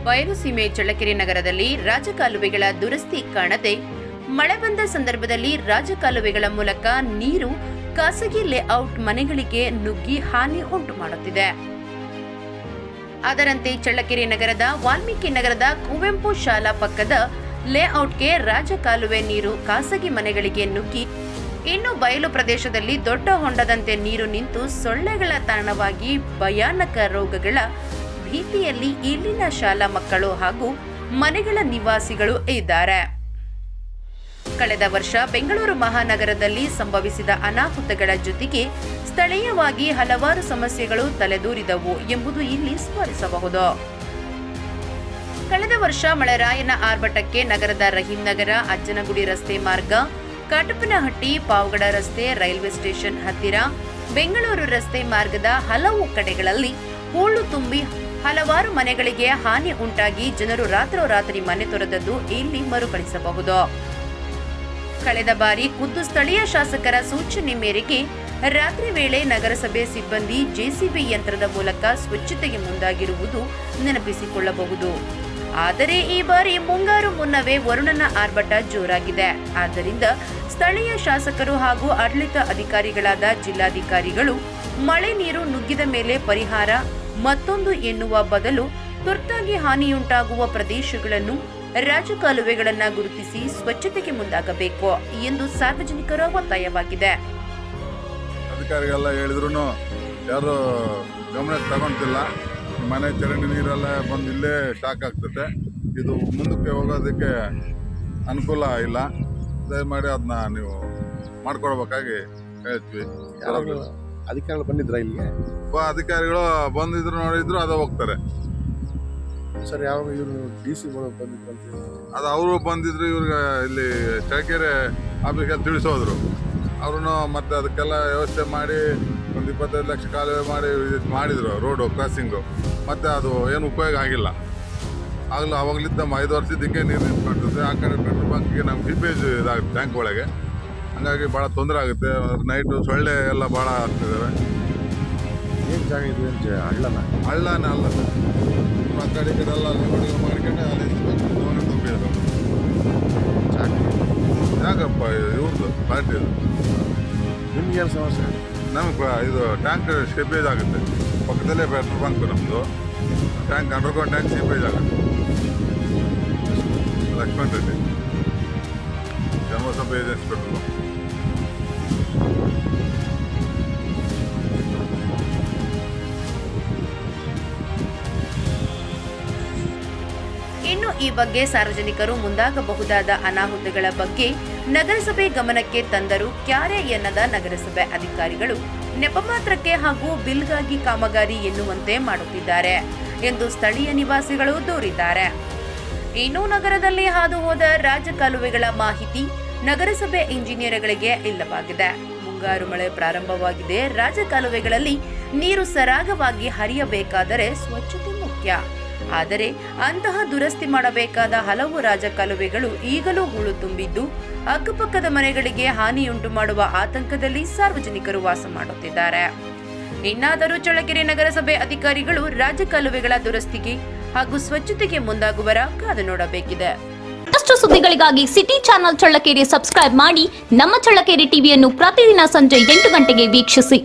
ಬಯಲುಸೀಮೆ ಚಳ್ಳಕೆರೆ ನಗರದಲ್ಲಿ ರಾಜಕಾಲುವೆಗಳ ದುರಸ್ತಿ ಕಾಣದೆ ಮಳೆ ಬಂದ ಸಂದರ್ಭದಲ್ಲಿ ರಾಜಕಾಲುವೆಗಳ ಮೂಲಕ ನೀರು ಖಾಸಗಿ ಲೇಔಟ್ ಮನೆಗಳಿಗೆ ನುಗ್ಗಿ ಹಾನಿ ಉಂಟು ಮಾಡುತ್ತಿದೆ. ಅದರಂತೆ ಚಳ್ಳಕೆರೆ ನಗರದ ವಾಲ್ಮೀಕಿ ನಗರದ ಕುವೆಂಪು ಶಾಲಾ ಪಕ್ಕದ ಲೇಔಟ್ಗೆ ರಾಜಕಾಲುವೆ ನೀರು ಖಾಸಗಿ ಮನೆಗಳಿಗೆ ನುಗ್ಗಿ ಇನ್ನು ಬಯಲು ಪ್ರದೇಶದಲ್ಲಿ ದೊಡ್ಡ ಹೊಂಡದಂತೆ ನೀರು ನಿಂತು ಸೊಳ್ಳೆಗಳ ತಾಣವಾಗಿ ಭಯಾನಕ ರೋಗಗಳ ಭೀತಿಯಲ್ಲಿ ಇಲ್ಲಿನ ಶಾಲಾ ಮಕ್ಕಳು ಹಾಗೂ ಮನೆಗಳ ನಿವಾಸಿಗಳು ಇದ್ದಾರೆ. ಕಳೆದ ವರ್ಷ ಬೆಂಗಳೂರು ಮಹಾನಗರದಲ್ಲಿ ಸಂಭವಿಸಿದ ಅನಾಹುತಗಳ ಜೊತೆಗೆ ಸ್ಥಳೀಯವಾಗಿ ಹಲವಾರು ಸಮಸ್ಯೆಗಳು ತಲೆದೂರಿದವು ಎಂಬುದು ಇಲ್ಲಿ ಸ್ಮರಿಸಬಹುದು. ಕಳೆದ ವರ್ಷ ಮಳೆರಾಯನ ಆರ್ಭಟಕ್ಕೆ ನಗರದ ರಹೀಂ ನಗರ, ಅಜ್ಜನಗುಡಿ ರಸ್ತೆ ಮಾರ್ಗ, ಕಾಟಪ್ಪನಹಟ್ಟಿ, ಪಾವಗಡ ರಸ್ತೆ, ರೈಲ್ವೆ ಸ್ಟೇಷನ್ ಹತ್ತಿರ, ಬೆಂಗಳೂರು ರಸ್ತೆ ಮಾರ್ಗದ ಹಲವು ಕಡೆಗಳಲ್ಲಿ ಹೂಳು ತುಂಬಿ ಹಲವಾರು ಮನೆಗಳಿಗೆ ಹಾನಿ ಉಂಟಾಗಿ ಜನರು ರಾತ್ರೋರಾತ್ರಿ ಮನೆ ತೊರೆದದ್ದು ಇಲ್ಲಿ ಮರುಕಳಿಸಬಹುದು. ಕಳೆದ ಬಾರಿ ಖುದ್ದು ಸ್ಥಳೀಯ ಶಾಸಕರ ಸೂಚನೆ ಮೇರೆಗೆ ರಾತ್ರಿ ವೇಳೆ ನಗರಸಭೆ ಸಿಬ್ಬಂದಿ ಜೆಸಿಬಿ ಯಂತ್ರದ ಮೂಲಕ ಸ್ವಚ್ಛತೆಗೆ ಮುಂದಾಗಿರುವುದು ನೆನಪಿಸಿಕೊಳ್ಳಬಹುದು. ಆದರೆ ಈ ಬಾರಿ ಮುಂಗಾರು ಮುನ್ನವೇ ವರುಣನ ಆರ್ಭಟ ಜೋರಾಗಿದೆ. ಆದ್ದರಿಂದ ಸ್ಥಳೀಯ ಶಾಸಕರು ಹಾಗೂ ಆಡಳಿತ ಅಧಿಕಾರಿಗಳಾದ ಜಿಲ್ಲಾಧಿಕಾರಿಗಳು ಮಳೆ ನೀರು ನುಗ್ಗಿದ ಮೇಲೆ ಪರಿಹಾರ ಮತ್ತೊಂದು ಎನ್ನುವ ಬದಲು ತುರ್ತಾಗಿ ಹಾನಿಯುಂಟಾಗುವ ಪ್ರದೇಶಗಳನ್ನು ರಾಜಕಾಲುವೆಗಳನ್ನು ಗುರುತಿಸಿ ಸ್ವಚ್ಛತೆಗೆ ಮುಂದಾಗಬೇಕು ಎಂದು ಸಾರ್ವಜನಿಕರ ಒತ್ತಾಯವಾಗಿದೆ. ಅಧಿಕಾರಿಗಳೆಲ್ಲ ಹೇಳಿದ್ರು ಯಾರು ಗಮನಕ್ಕೆ ತಗೊಂತಿಲ್ಲ. ಮನೆ ಚರಂಡಿ ನೀರೆಲ್ಲ ಬಂದು ಇಲ್ಲೇ ಸ್ಟಾಕ್ ಆಗ್ತದೆ. ಇದು ಮುಂದಕ್ಕೆ ಹೋಗೋದಕ್ಕೆ ಅನುಕೂಲ ಇಲ್ಲ. ದಯಮಾಡಿ ಅದನ್ನ ನೀವು ಮಾಡ್ಕೊಡ್ಬೇಕಾಗಿ ಹೇಳ್ತೀವಿ. ಅಧಿಕಾರಿಗಳು ಬಂದಿದ್ರ ಇಲ್ಲಿಗೆ? ಅಧಿಕಾರಿಗಳು ಬಂದಿದ್ರು ನೋಡಿದ್ರು ಅದ ಹೋಗ್ತಾರೆ ಸರ್. ಯಾವಾಗ ಇವರು DC ಬಂದಿದ್ರು ಅಂತ ಅದು ಅವರು ಬಂದಿದ್ರು. ಇವ್ರಿಗೆ ಇಲ್ಲಿ ಚಳ್ಳಕೆರೆ ಆಫೀಸ್ಗೆ ತಿಳಿಸೋದ್ರು. ಅವ್ರು ಮತ್ತೆ ಅದಕ್ಕೆಲ್ಲ ವ್ಯವಸ್ಥೆ ಮಾಡಿ ಒಂದು 25 ಲಕ್ಷ ಕಾಲುವೆ ಮಾಡಿದ್ರು ರೋಡು ಕ್ರಾಸಿಂಗು. ಮತ್ತೆ ಅದು ಏನು ಉಪಯೋಗ ಆಗಿಲ್ಲ. ಅವಾಗಲಿದ್ದ 5 ವರ್ಷದಕ್ಕೆ ನೀರು ನಿಂತ್ಕೊಂಡಿರುತ್ತೆ. ಆ ಕಡೆ ಪೆಟ್ರೋಲ್ ಬಂಕ್ಗೆ ನಮ್ಮ ಸೀಪೇಜ್ ಇದಾಗುತ್ತೆ ಟ್ಯಾಂಕ್ ಒಳಗೆ. ಹಂಗಾಗಿ ಭಾಳ ತೊಂದರೆ ಆಗುತ್ತೆ. ನೈಟು ಸೊಳ್ಳೆ ಎಲ್ಲ ಭಾಳ ಆಗ್ತಿದ್ದಾವೆ. ಏನು ಜಾಗ ಇದೆ? ಹಳ್ಳನೇ ಅಲ್ಲ ಸರ್. ಆ ಕಡೆ ಈ ಕಡೆ ಎಲ್ಲ ಲೆವಡಿಗೆ ಮಾಡ್ಕೊಂಡು ಅಲ್ಲಿ ತುಂಬಿದ್ರು. ಯಾಕಪ್ಪ ಇವ್ರದ್ದು ಪಾರ್ಟಿದು? ನಿಮ್ಗೇನು ಸಮಸ್ಯೆ? ನಮಗೆ ಇದು ಟ್ಯಾಂಕ್ ಸ್ಟೇಪೇಜ್ ಆಗುತ್ತೆ. ಪಕ್ಕದಲ್ಲೇ ಪೆಟ್ರೋಲ್ ಬಂಕ್ ನಮ್ಮದು. ಟ್ಯಾಂಕ್ ಅಂಡರ್ಗ್ರೌಂಡ್ ಟ್ಯಾಂಕ್ ಸ್ಟೇಪೇಜ್ ಆಗುತ್ತೆ. ಲಕ್ಷ್ಮಣ್ ರೆಡ್ಡಿ, ಜನಸಭೆ ಏಜೆನ್ಸಿ ಪೆಟ್ರೋಲ್ ಬಂಕ್. ಇನ್ನು ಈ ಬಗ್ಗೆ ಸಾರ್ವಜನಿಕರು ಮುಂದಾಗಬಹುದಾದ ಅನಾಹುತಗಳ ಬಗ್ಗೆ ನಗರಸಭೆ ಗಮನಕ್ಕೆ ತಂದರೂ ಕ್ಯಾರೆ ಎನ್ನದ ನಗರಸಭೆ ಅಧಿಕಾರಿಗಳು ನೆಪಮಾತ್ರಕ್ಕೆ ಹಾಗೂ ಬಿಲ್ಗಾಗಿ ಕಾಮಗಾರಿ ಎನ್ನುವಂತೆ ಮಾಡುತ್ತಿದ್ದಾರೆ ಎಂದು ಸ್ಥಳೀಯ ನಿವಾಸಿಗಳು ದೂರಿದ್ದಾರೆ. ಇನ್ನು ನಗರದಲ್ಲಿ ಹಾದು ಹೋದ ರಾಜಕಾಲುವೆಗಳ ಮಾಹಿತಿ ನಗರಸಭೆ ಇಂಜಿನಿಯರ್ಗಳಿಗೆ ಇಲ್ಲವಾಗಿದೆ. ಮುಂಗಾರು ಮಳೆ ಪ್ರಾರಂಭವಾಗಿದೆ. ರಾಜಕಾಲುವೆಗಳಲ್ಲಿ ನೀರು ಸರಾಗವಾಗಿ ಹರಿಯಬೇಕಾದರೆ ಸ್ವಚ್ಛತೆ ಮುಖ್ಯ. ಆದರೆ ಅಂತಹ ದುರಸ್ತಿ ಮಾಡಬೇಕಾದ ಹಲವು ರಾಜಕಾಲುವೆಗಳು ಈಗಲೂ ಹೂಳು ತುಂಬಿದ್ದು ಅಕ್ಕಪಕ್ಕದ ಮನೆಗಳಿಗೆ ಹಾನಿಯುಂಟು ಮಾಡುವ ಆತಂಕದಲ್ಲಿ ಸಾರ್ವಜನಿಕರು ವಾಸ ಮಾಡುತ್ತಿದ್ದಾರೆ. ಇನ್ನಾದರೂ ಚಳ್ಳಕೆರೆ ನಗರಸಭೆ ಅಧಿಕಾರಿಗಳು ರಾಜಕಾಲುವೆಗಳ ದುರಸ್ತಿಗೆ ಹಾಗೂ ಸ್ವಚ್ಛತೆಗೆ ಮುಂದಾಗುವರ ಕಾದು ನೋಡಬೇಕಿದೆ. ಮತ್ತಷ್ಟು ಸುದ್ದಿಗಳಿಗಾಗಿ ಸಿಟಿ ಚಾನೆಲ್ ಚಳ್ಳಕೆರೆ ಸಬ್ಸ್ಕ್ರೈಬ್ ಮಾಡಿ. ನಮ್ಮ ಚಳ್ಳಕೆರೆ ಟಿವಿಯನ್ನು ಪ್ರತಿದಿನ ಸಂಜೆ 8 ಗಂಟೆಗೆ ವೀಕ್ಷಿಸಿ.